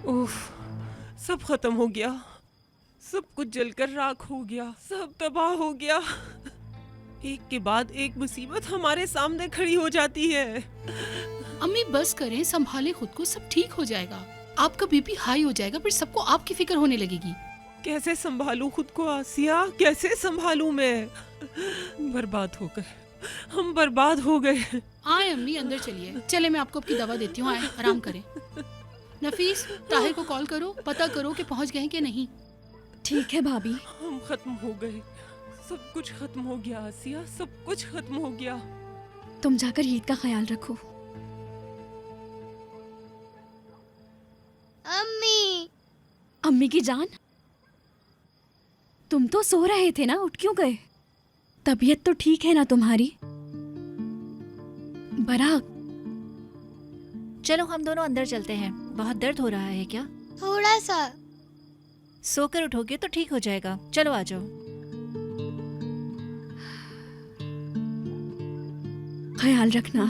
उफ, सब खत्म हो गया। सब कुछ जलकर राख हो गया, सब तबाह हो गया। एक के बाद एक मुसीबत हमारे सामने खड़ी हो जाती है। अम्मी बस करें, संभाले खुद को, सब ठीक हो जाएगा। आपका बीपी हाई हो जाएगा, फिर सबको आपकी फिक्र होने लगेगी। कैसे संभालूं खुद को आसिया, कैसे संभालूं मैं? बर्बाद हो गए, हम बर्बाद हो गए। आए अम्मी, अंदर चलिए। चले, मैं आपको आपकी दवा देती हूँ। आए, आराम करें। नफीस, ताहिर को कॉल करो, पता करो कि पहुँच गए हैं कि नहीं। ठीक है भाभी। हम खत्म हो गए, सब कुछ खत्म हो गया आसिया, सब कुछ खत्म हो गया। तुम जाकर ईद का ख्याल रखो। अम्मी। अम्मी की जान, तुम तो सो रहे थे ना, उठ क्यों गए? तबीयत तो ठीक है ना तुम्हारी? बराक, चलो हम दोनों अंदर चलते हैं। बहुत दर्द हो रहा है क्या? थोड़ा सा। सोकर उठोगे तो ठीक हो जाएगा। चलो आ जाओ। ख्याल रखना।